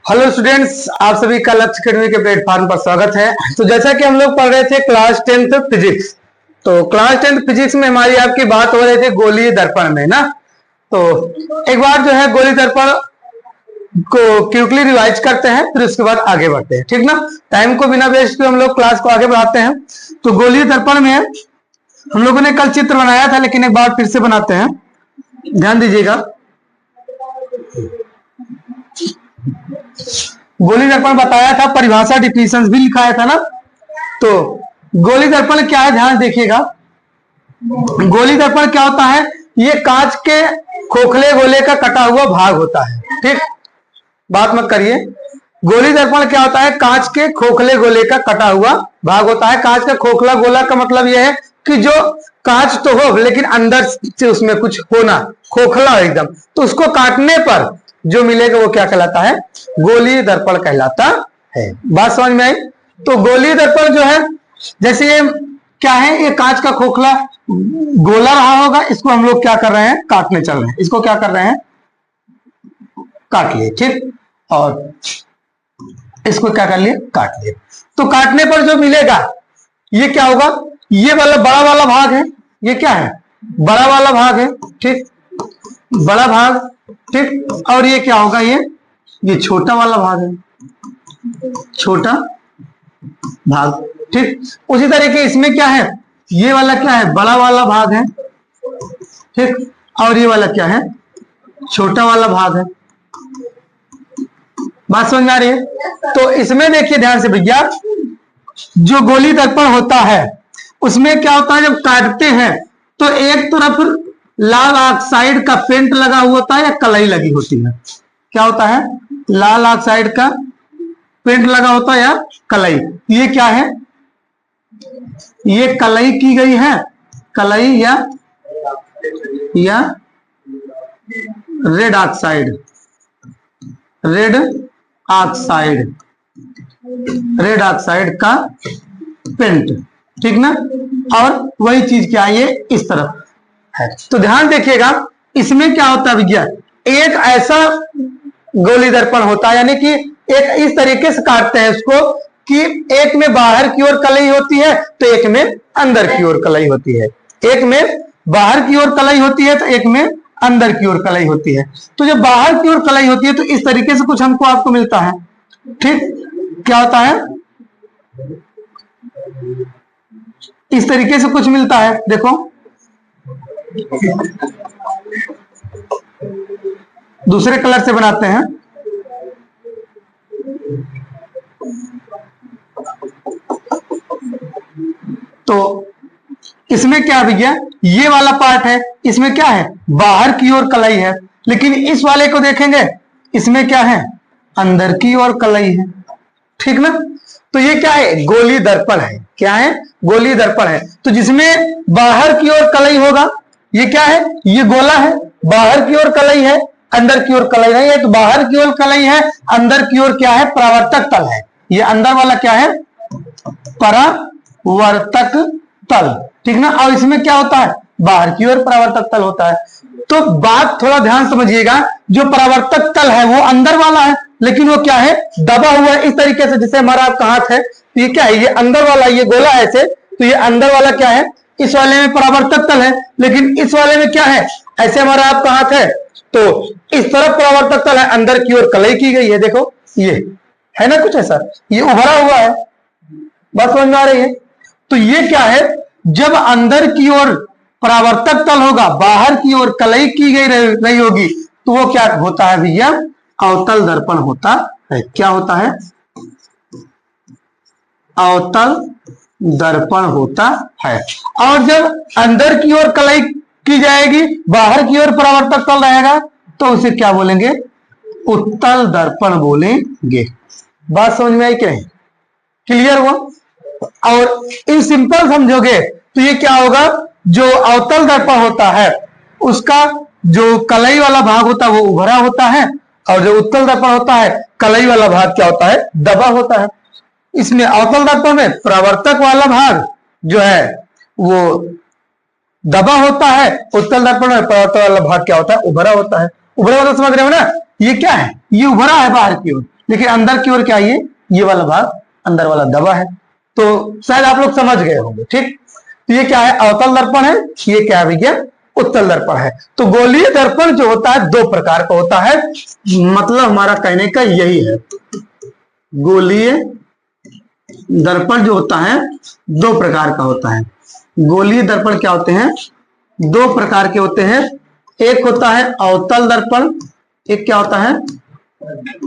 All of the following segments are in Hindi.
हेलो स्टूडेंट्स, आप सभी का लक्ष्य अकेडमी के प्लेटफॉर्म पर स्वागत है। तो जैसा कि हम लोग पढ़ रहे थे क्लास 10th फिजिक्स, तो क्लास 10th फिजिक्स में हमारी आपकी बात हो रही थी गोलीय दर्पण में ना। तो एक बार जो है गोलीय दर्पण को क्विकली रिवाइज करते हैं, फिर उसके बाद आगे बढ़ते हैं, ठीक ना। टाइम को बिना वेस्ट किए हम लोग क्लास को आगे बढ़ाते हैं। तो गोलीय दर्पण में हम लोगों ने कल चित्र बनाया था, लेकिन एक बार फिर से बनाते हैं, ध्यान दीजिएगा। गोलीय दर्पण बताया था, परिभाषा डिफिनेशंस भी लिखाया था ना। तो गोलीय दर्पण क्या है, ध्यान देखिएगा। गोलीय दर्पण क्या होता है, ये कांच के खोखले गोले का कटा हुआ भाग होता है, ठीक। बात मत करिए। गोलीय दर्पण क्या होता है, कांच के खोखले गोले का कटा हुआ भाग होता है। कांच का खोखला गोला का मतलब यह है कि जो कांच तो हो लेकिन अंदर से उसमें कुछ होना, खोखला एकदम, तो उसको काटने पर जो मिलेगा वो क्या कहलाता है, गोलीय दर्पण कहलाता है। बात समझ में आई। तो गोलीय दर्पण जो है, जैसे ये क्या है, ये कांच का खोखला गोला रहा होगा, इसको हम लोग क्या कर रहे हैं, काटने चल रहे हैं। इसको क्या कर रहे हैं, काट लिए, ठीक। और इसको क्या कर लिए, काट लिए। तो काटने पर जो मिलेगा ये क्या होगा, ये वाला बड़ा वाला भाग है, ये क्या है, बड़ा वाला भाग है, ठीक, बड़ा भाग, ठीक। और ये क्या होगा, ये छोटा वाला भाग है, छोटा भाग, ठीक। उसी तरीके इसमें क्या है, ये वाला क्या है, बड़ा वाला भाग है, ठीक। और ये वाला क्या है, छोटा वाला भाग है। बात समझ में आ रही है। तो इसमें देखिए ध्यान से भैया, जो गोलीय दर्पण होता है उसमें क्या होता है, जब काटते हैं तो एक तरफ लाल ऑक्साइड का पेंट लगा हुआ होता है या कलई लगी होती है। क्या होता है, लाल ऑक्साइड का पेंट लगा होता है या कलई। ये क्या है, ये कलई की गई है, कलई या red oxide, red oxide, red oxide का पेंट, ठीक ना। और वही चीज क्या है, ये इस तरफ है। तो ध्यान देखिएगा, इसमें क्या होता है भैया, एक ऐसा गोलीय दर्पण होता है, यानी कि एक इस तरीके से काटते हैं इसको कि एक में बाहर की ओर कलई होती है तो एक में अंदर की ओर कलई होती है, एक में बाहर की ओर कलई होती है तो एक में अंदर की ओर कलई होती है। तो जब बाहर की ओर कलई होती है तो इस तरीके से कुछ हमको आपको मिलता है, ठीक। क्या होता है, इस तरीके से कुछ मिलता है, देखो दूसरे कलर से बनाते हैं। तो इसमें क्या भैया, ये वाला पार्ट है, इसमें क्या है, बाहर की ओर कलई है, लेकिन इस वाले को देखेंगे इसमें क्या है, अंदर की ओर कलई है, ठीक ना। तो ये क्या है, गोलीय दर्पण है। क्या है, गोलीय दर्पण है। तो जिसमें बाहर की ओर कलई होगा, ये क्या है, ये गोला है, बाहर की ओर कलई है, अंदर की ओर कलई नहीं है। तो बाहर की ओर कलई है, अंदर की ओर क्या है, परावर्तक तल है। ये अंदर वाला क्या है, परावर्तक तल, ठीक ना। और इसमें क्या होता है, बाहर की ओर परावर्तक तल होता है। तो बात थोड़ा ध्यान समझिएगा, जो परावर्तक तल है वो अंदर वाला है, लेकिन वो क्या है, दबा हुआ है इस तरीके से, जैसे हमारा आपका हाथ है, तो ये क्या है, ये अंदर वाला, ये गोला है ऐसे, तो ये अंदर वाला क्या है, इस वाले में परावर्तक तल है, लेकिन इस वाले में क्या है, ऐसे हमारा आपका हाथ है तो इस तरफ परावर्तक तल है, अंदर की ओर कलई की गई है। देखो ये है ना, कुछ ऐसा, ये उभरा हुआ है। बात समझ में आ रही है। तो ये क्या है, जब अंदर की ओर परावर्तक तल होगा, बाहर की ओर कलई की गई रही होगी, तो वो क्या होता है भैया, अवतल दर्पण होता है। क्या होता है, अवतल दर्पण होता है। और जब अंदर की ओर कलई की जाएगी, बाहर की ओर परावर्तक तल रहेगा, तो उसे क्या बोलेंगे, उत्तल दर्पण बोलेंगे। बात समझ में आई क्या, क्लियर हुआ। और इन सिंपल समझोगे तो ये क्या होगा, जो अवतल दर्पण होता है उसका जो कलई वाला भाग होता है वो उभरा होता है, और जो उत्तल दर्पण होता है कलई वाला भाग क्या होता है, दबा होता है। इसमें अवतल दर्पण में परावर्तक वाला भाग जो है वो दबा होता है, उत्तल दर्पण में परावर्तक वाला भाग क्या होता है, उभरा होता है। उभरा वाला समझ रहे हो ना, ये क्या है, ये उभरा है बाहर की ओर, लेकिन अंदर की ओर क्या है, ये वाला भाग अंदर वाला दबा है। तो शायद आप लोग समझ गए होंगे। ठीक, तो ये क्या है, अवतल दर्पण है, ये क्या है भैया, उत्तल दर्पण है। तो गोलीय दर्पण जो होता है दो प्रकार का होता है, मतलब हमारा कहने का यही है, गोलीय दर्पण जो होता है दो प्रकार का होता है। गोलीय दर्पण क्या होते हैं, दो प्रकार के होते हैं। एक होता है अवतल दर्पण, एक क्या होता है,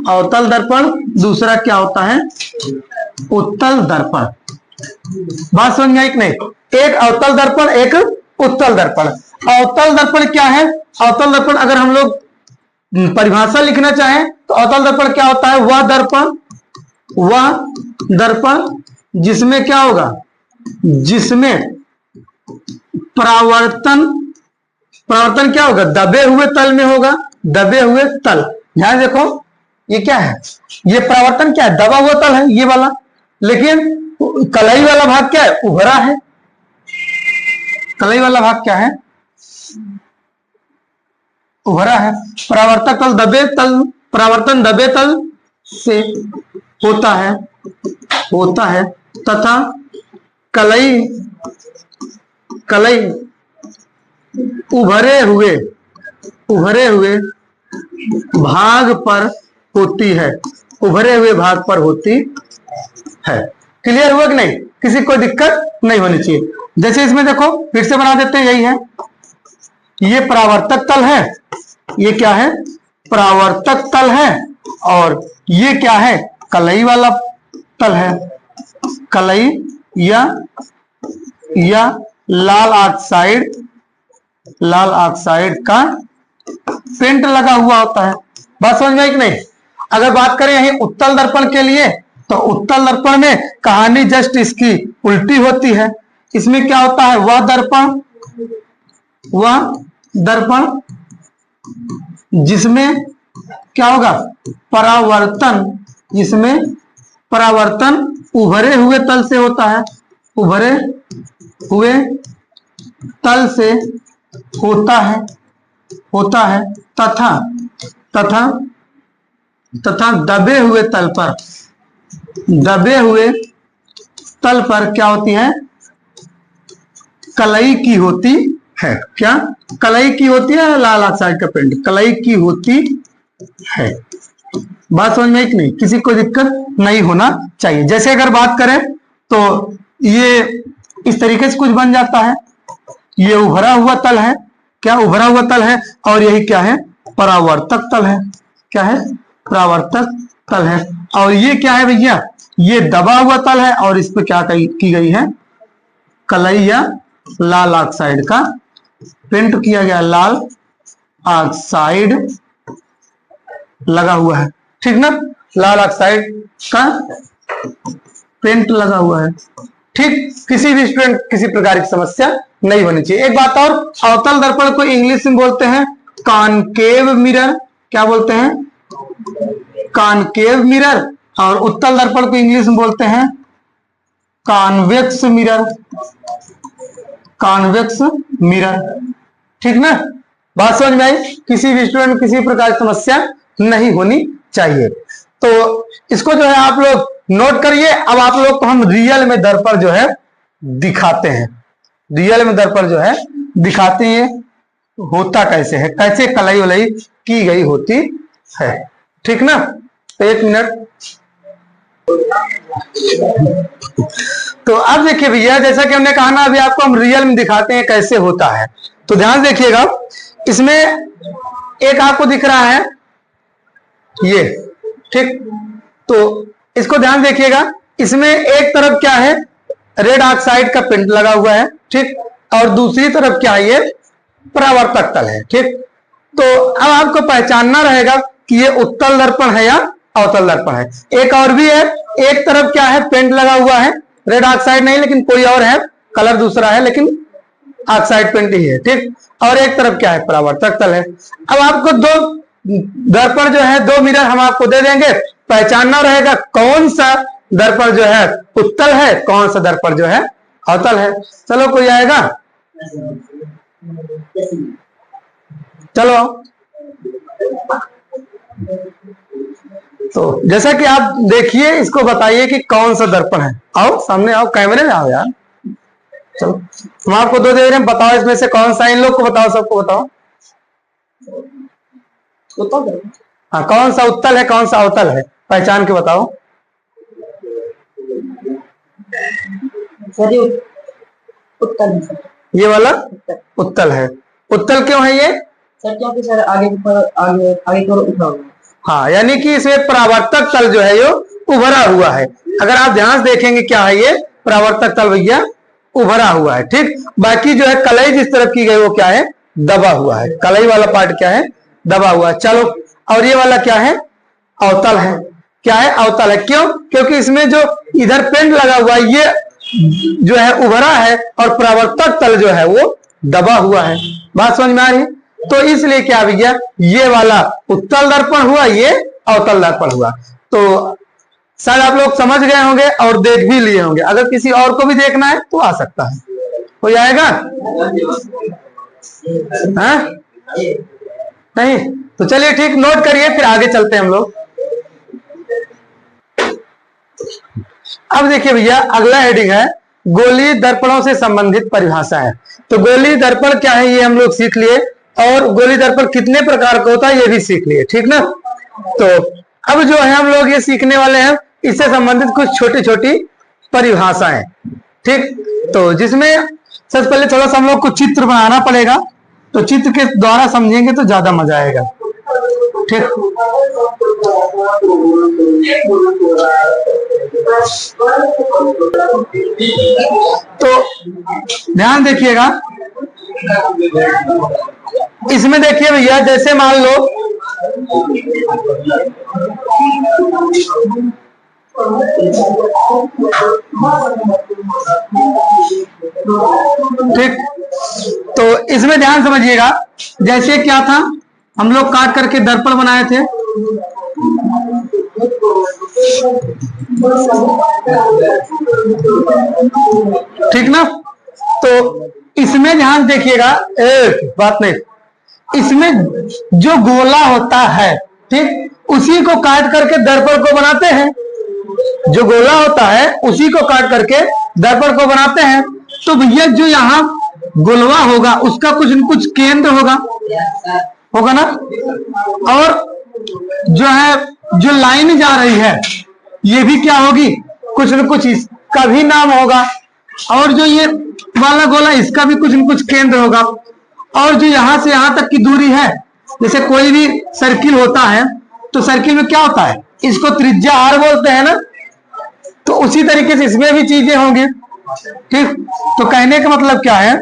अवतल दर्पण, दूसरा क्या होता है, उत्तल दर्पण। बात समझ में आई कि नहीं? एक अवतल दर्पण, एक उत्तल दर्पण। अवतल दर्पण क्या है, अवतल दर्पण अगर हम लोग परिभाषा लिखना चाहें तो अवतल दर्पण क्या होता है, वह दर्पण जिसमें क्या होगा, जिसमें परावर्तन क्या होगा, दबे हुए तल में होगा, दबे हुए तल। ध्यान देखो, ये क्या है, ये परावर्तन क्या है, दबा हुआ तल है ये वाला, लेकिन कलाई वाला भाग क्या है, उभरा है। कलाई वाला भाग क्या है, उभरा है। परावर्तक तल दबे तल, परावर्तन दबे तल से होता है तथा कलाई उभरे हुए भाग पर होती है, उभरे हुए भाग पर होती है। क्लियर हुआ कि नहीं? किसी कोई दिक्कत नहीं होनी चाहिए। जैसे इसमें देखो, फिर से बना देते हैं, यही है, ये परावर्तक तल है, ये क्या है, परावर्तक तल है, और ये क्या है, कलई वाला तल है। कलई या लाल ऑक्साइड का पेंट लगा हुआ होता है। बात समझ में आई कि नहीं? अगर बात करें यही उत्तल दर्पण के लिए, तो उत्तल दर्पण में कहानी जस्ट इसकी उल्टी होती है। इसमें क्या होता है, वह दर्पण जिसमें क्या होगा, जिसमें परावर्तन उभरे हुए तल से होता है, उभरे हुए तल से होता है तथा दबे हुए तल पर क्या होती है, कलई की होती है। क्या कलई की होती है, लाल ऑक्साइड का पेंट कलई की होती है। बात समझ में, एक नहीं, किसी को दिक्कत नहीं होना चाहिए। जैसे अगर बात करें तो ये इस तरीके से कुछ बन जाता है, ये उभरा हुआ तल है, क्या उभरा हुआ तल है, और यही क्या है, परावर्तक तल है। क्या है, परावर्तक तल है। और ये क्या है भैया, ये दबा हुआ तल है, और इस पर क्या की गई है, कलई या लाल ऑक्साइड का पेंट किया गया, लाल ऑक्साइड लगा हुआ है। ठीक ना, लाल ऑक्साइड का पेंट लगा हुआ है। ठीक, किसी भी स्टूडेंट किसी प्रकार की समस्या नहीं होनी चाहिए। एक बात और, अवतल दर्पण को इंग्लिश में बोलते हैं कॉनकेव मिरर। क्या बोलते हैं, कॉनकेव मिरर। और उत्तल दर्पण को इंग्लिश में बोलते हैं कॉन्वेक्स मिरर, कॉन्वेक्स मिरर। ठीक ना, बात समझ में आई? किसी भी स्टूडेंट किसी प्रकार की समस्या नहीं होनी चाहिए। तो इसको जो है आप लोग नोट करिए। अब आप लोग को हम रियल में दर्पण जो है दिखाते हैं, रियल में दर्पण जो है दिखाते हैं होता कैसे है, कैसे कलई वलई की गई होती है। ठीक ना, तो एक मिनट। तो अब देखिए भैया, जैसा कि हमने कहा ना, अभी आपको हम रियल में दिखाते हैं कैसे होता है। तो ध्यान देखिएगा, इसमें एक आपको दिख रहा है ये, ठीक, तो इसको ध्यान देखिएगा। इसमें एक तरफ क्या है, रेड ऑक्साइड का पेंट लगा हुआ है, ठीक, और दूसरी तरफ क्या है, ये परावर्तक तल है। ठीक, तो अब आपको पहचानना रहेगा कि ये उत्तल दर्पण है या अवतल दर्पण है। एक और भी है, एक तरफ क्या है, पेंट लगा हुआ है, रेड ऑक्साइड नहीं लेकिन कोई और है, कलर दूसरा है लेकिन ऑक्साइड पेंट ही है। ठीक, और एक तरफ क्या है, परावर्तक तल है। अब आपको दो दर्पण जो है, दो मिरर हम आपको दे देंगे, पहचानना रहेगा कौन सा दर्पण जो है उत्तल है, कौन सा दर्पण जो है अवतल है। चलो, कोई आएगा? चलो, तो जैसा कि आप देखिए, इसको बताइए कि कौन सा दर्पण है। आओ सामने आओ, कैमरे में आओ यार। चलो हम आपको दो दे रहे हैं, बताओ इसमें से कौन सा, इन लोग को बताओ, सबको बताओ। हाँ, कौन सा उत्तल है, कौन सा अवतल है, पहचान के बताओ। उत्तल है। ये वाला उत्तल है। उत्तल क्यों है ये? सर क्योंकि सर आगे की ओर उठा हुआ है। हाँ, यानी कि इसमें परावर्तक तल जो है ये उभरा हुआ है। अगर आप ध्यान से देखेंगे क्या है ये परावर्तक तल भैया, उभरा हुआ है। ठीक, बाकी जो है कलई जिस तरफ की गई वो क्या है, दबा हुआ है। कलई वाला पार्ट क्या है, दबा हुआ है। चलो, और ये वाला क्या है, अवतल है। क्या है, अवतल है। क्यों? क्योंकि इसमें जो इधर पेंट लगा हुआ है ये जो है उभरा है, और परावर्तक तल जो है वो दबा हुआ है। बात समझ में आ रही है? तो इसलिए क्या भैया, ये वाला उत्तल दर्पण हुआ, ये अवतल दर्पण हुआ। तो शायद आप लोग समझ गए होंगे और देख भी लिए होंगे। अगर किसी और को भी देखना है तो आ सकता है, हो जाएगा। हाँ? नहीं तो चलिए ठीक, नोट करिए, फिर आगे चलते हैं हम लोग। अब देखिए भैया, अगला हेडिंग है गोलीय दर्पणों से संबंधित परिभाषा है। तो गोलीय दर्पण क्या है ये हम लोग सीख लिए, और गोलीय दर्पण कितने प्रकार का होता है ये भी सीख लिए। ठीक ना? तो अब जो है हम लोग ये सीखने वाले हैं, इससे संबंधित कुछ छोटी छोटी परिभाषाएं। ठीक, तो जिसमें सबसे पहले थोड़ा सा हम लोग को चित्र बनाना पड़ेगा, तो चित्र के द्वारा समझेंगे तो ज्यादा मजा आएगा। ठीक, तो ध्यान देखिएगा, इसमें देखिए भैया, जैसे मान लो ठीक, तो इसमें ध्यान समझिएगा, जैसे क्या था, हम लोग काट करके दर्पण बनाए थे। ठीक ना? तो इसमें ध्यान देखिएगा, एक बात नहीं, इसमें जो गोला होता है, ठीक, उसी को काट करके दर्पण को बनाते हैं। जो गोला होता है उसी को काट करके दर्पण को बनाते हैं। तो भैया जो यहाँ गोलवा होगा उसका कुछ न कुछ केंद्र होगा ना, और जो है जो लाइन जा रही है ये भी क्या होगी, कुछ न कुछ इसका भी नाम होगा, और जो ये वाला गोला इसका भी कुछ न कुछ केंद्र होगा। और जो यहां से यहां तक की दूरी है, जैसे कोई भी सर्किल होता है तो सर्किल में क्या होता है, इसको त्रिज्या आर बोलते हैं ना, तो उसी तरीके से इसमें भी चीजें होंगी। ठीक, तो कहने का मतलब क्या है,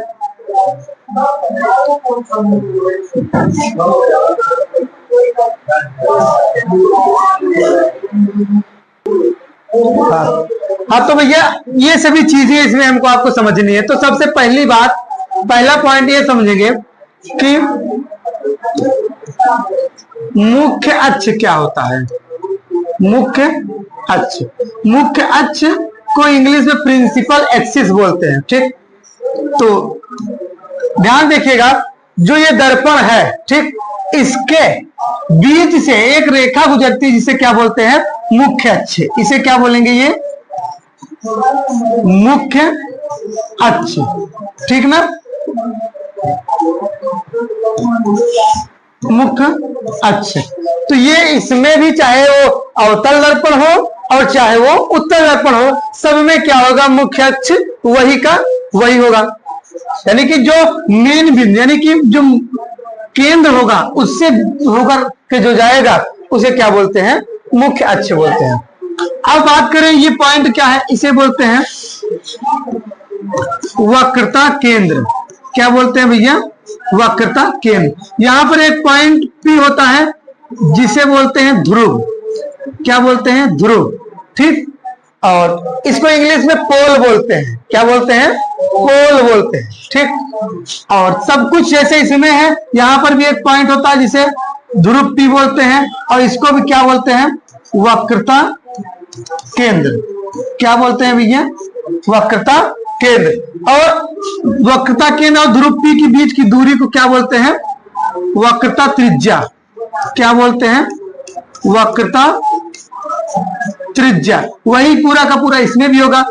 हाँ तो भैया ये सभी चीजें इसमें हमको आपको समझनी है। तो सबसे पहली बात, पहला पॉइंट ये समझेंगे कि मुख्य अक्ष क्या होता है। मुख्य अक्ष, मुख्य अक्ष को इंग्लिश में प्रिंसिपल एक्सिस बोलते हैं। ठीक, तो ध्यान देखिएगा, जो ये दर्पण है, ठीक, इसके बीच से एक रेखा गुजरती है जिसे क्या बोलते हैं, मुख्य अक्ष। इसे क्या बोलेंगे, ये मुख्य अक्ष। ठीक ना? मुख्य अक्ष। तो ये इसमें भी चाहे वो अवतल दर्पण हो और चाहे वो उत्तल दर्पण हो, सब में क्या होगा, मुख्य अक्ष वही का वही होगा। यानी कि जो मेन बिंदु, यानी कि जो केंद्र होगा उससे होकर के जो जाएगा उसे क्या बोलते हैं, मुख्य अक्ष बोलते हैं। अब बात करें, ये पॉइंट क्या है, इसे बोलते हैं वक्रता केंद्र। क्या बोलते हैं भैया, वक्रता केंद्र। यहां पर एक पॉइंट भी होता है जिसे बोलते हैं ध्रुव। क्या बोलते हैं, ध्रुव। ठीक, और इसको इंग्लिश में पोल बोलते हैं। क्या बोलते हैं, पोल बोलते हैं। ठीक, और सब कुछ जैसे इसमें है, यहां पर भी एक पॉइंट होता है जिसे ध्रुव P बोलते हैं, और इसको भी क्या बोलते हैं, वक्रता केंद्र। क्या बोलते हैं भैया, वक्रता केंद्र। और वक्रता केंद्र और ध्रुव P के बीच की दूरी को क्या बोलते हैं, वक्रता त्रिज्या। क्या बोलते हैं, वक्रता त्रिज्या, वही पूरा का पूरा इसमें भी होगा।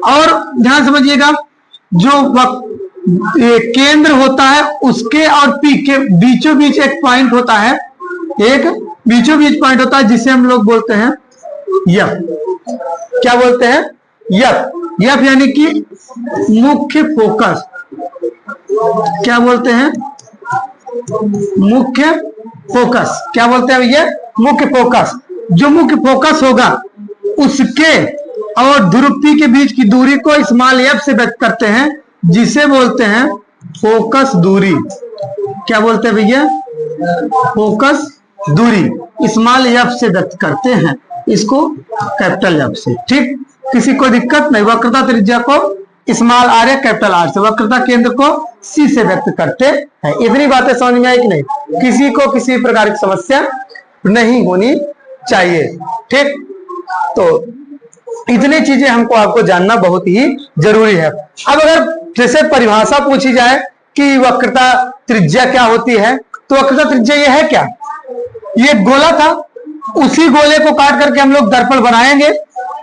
और ध्यान समझिएगा, जो ये केंद्र होता है उसके और पी के बीचों बीच एक पॉइंट होता है, एक बीचों बीच पॉइंट होता है जिसे हम लोग बोलते हैं यफ। क्या बोलते हैं? यफ। यफ यानी कि मुख्य फोकस। क्या बोलते हैं? मुख्य फोकस। क्या बोलते हैं भैया? मुख्य फोकस। जो मुख्य फोकस होगा उसके और ध्रुव P के बीच की दूरी को स्मॉल एफ से व्यक्त करते हैं, जिसे बोलते हैं फोकस दूरी। क्या बोलते हैं भैया? फोकस दूरी स्मॉल एफ से व्यक्त करते हैं, इसको कैपिटल एफ से। ठीक, किसी को दिक्कत नहीं। वक्रता त्रिज्या को स्मॉल आर या कैपिटल आर से, वक्रता केंद्र को सी से व्यक्त करते हैं। इतनी बातें समझ में आई कि नहीं? किसी को किसी प्रकार की समस्या नहीं होनी चाहिए। ठीक, तो इतनी चीजें हमको आपको जानना बहुत ही जरूरी है। अब अगर जैसे परिभाषा पूछी जाए कि वक्रता त्रिज्या क्या होती है, तो वक्रता त्रिज्या ये है क्या? ये गोला था, उसी गोले को काट करके हम लोग दर्पण बनाएंगे।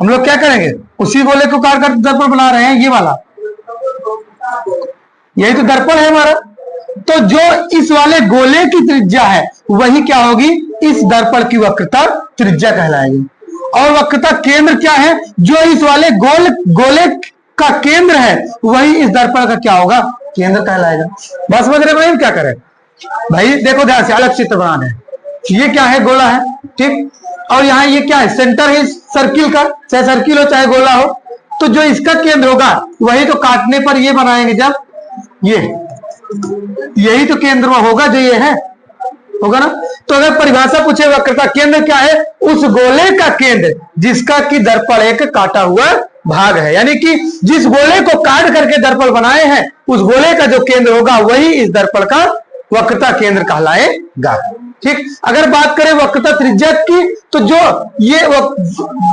हम लोग क्या करेंगे? उसी गोले को काट कर दर्पण बना रहे हैं, ये वाला, यही तो दर्पण है हमारा। तो जो इस वाले गोले की त्रिज्या है वही क्या होगी? इस दर्पण की वक्रता त्रिज्या कहलाएगी। और वक्रता केंद्र क्या है? जो इस वाले गोले का केंद्र है वही इस दर्पण का क्या होगा? केंद्र कहलाएगा। बस समझ रहे भाई? क्या करें भाई? देखो ध्यान से, अलग चित्र बनाना है। ये क्या है? गोला है, ठीक। और यहाँ ये क्या है? सेंटर है सर्किल का, चाहे सर्किल हो चाहे गोला हो। तो जो इसका केंद्र होगा वही तो काटने पर ये बनाएंगे, जब ये, यही तो केंद्र होगा जो ये है, होगा ना। तो अगर परिभाषा पूछे वक्रता केंद्र क्या है? उस गोले का केंद्र जिसका कि दर्पण एक काटा हुआ भाग है, यानी कि जिस गोले को काट करके दर्पण बनाए हैं उस गोले का जो केंद्र होगा वही इस दर्पण का वक्रता केंद्र कहलाएगा। ठीक, अगर बात करें वक्रता त्रिज्या की, तो जो ये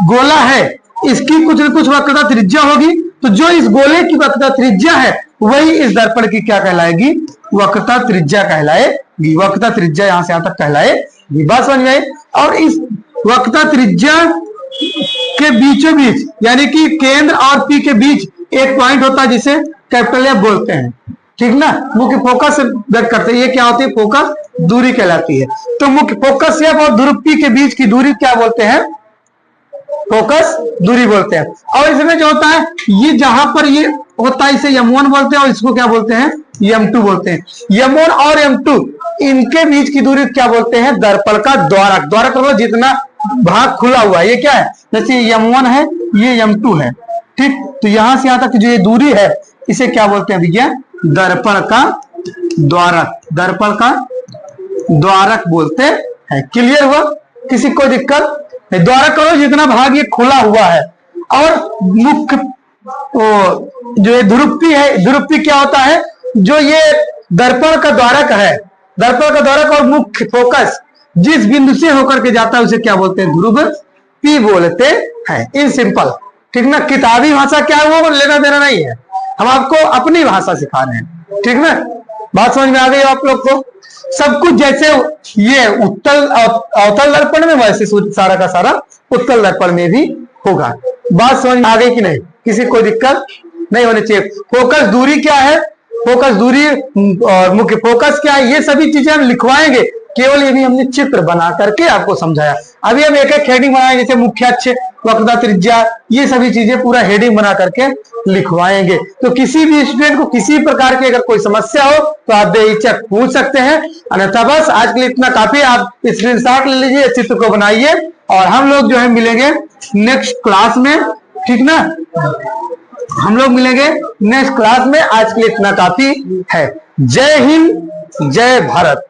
गोला है इसकी कुछ न कुछ वक्रता त्रिज्या होगी। तो जो इस गोले की वक्रता त्रिज्या है वही इस दर्पण की क्या कहलाएगी? वक्रता त्रिज्या कहलाएगी। वक्रता त्रिज्या यहां से यहां तक कहलाएगी। बात समझ में आई? और इस वक्रता त्रिज्या के बीचों बीच, यानी कि केंद्र और पी के बीच एक पॉइंट होता है जिसे कैपिटल एफ बोलते हैं। ठीक ना, मुख्य फोकस से व्यक्त करते हैं। ये क्या होती है? फोकस दूरी कहलाती है। तो मुख्य फोकस एफ और ध्रुव P के बीच की दूरी क्या बोलते हैं? फोकस दूरी बोलते हैं। और इसमें जो होता है, ये जहां पर ये होता है इसे M1 बोलते हैं और इसको क्या बोलते हैं? M2 बोलते हैं। M1 और M2 इनके बीच की दूरी क्या बोलते हैं? दर्पण का द्वारक। द्वारक मतलब जितना भाग खुला हुआ है, ये क्या है? जैसे M1 है, ये M2 है। ठीक, तो यहां से यहां तक जो ये दूरी है इसे क्या बोलते हैं भैया? दर्पण का द्वारक। दर्पण का द्वारक बोलते हैं। क्लियर हुआ? किसी को दिक्कत? द्वारक करो जितना भाग ये खुला हुआ है। और मुख्य जो ये ध्रुव P है, ध्रुव P क्या होता है? जो ये दर्पण का द्वारक है, दर्पण का द्वारक और मुख्य फोकस जिस बिंदु से होकर के जाता है उसे क्या बोलते हैं? ध्रुव P बोलते हैं। In simple. ठीक ना, किताबी भाषा क्या है वो लेना देना नहीं है, हम आपको अपनी भाषा सिखा रहे हैं। ठीक ना, बात समझ में आ गई आप लोग को? सब कुछ जैसे ये उत्तल अवतल दर्पण में, वैसे सारा का सारा उत्तल दर्पण में भी होगा। बात समझ में आ गई कि नहीं? किसी को दिक्कत नहीं होनी चाहिए। फोकस दूरी क्या है? फोकस दूरी और मुख्य फोकस क्या है? ये सभी चीजें हम लिखवाएंगे। केवल ये भी हमने चित्र बना करके आपको समझाया। अभी हम एक एक हेडिंग बनाएंगे, जैसे मुख्य अक्ष, वक्रता त्रिज्या, ये सभी चीजें पूरा हेडिंग बना करके लिखवाएंगे। तो किसी भी स्टूडेंट को किसी प्रकार की अगर कोई समस्या हो तो आप बेहिचक पूछ सकते हैं। अन्यथा बस आज के लिए इतना काफी। आप स्क्रीनशॉट ले लीजिए, चित्र को बनाइए और हम लोग जो है मिलेंगे नेक्स्ट क्लास में। ठीक ना, हम लोग मिलेंगे नेक्स्ट क्लास में। आज के लिए इतना काफी है। जय हिंद, जय भारत।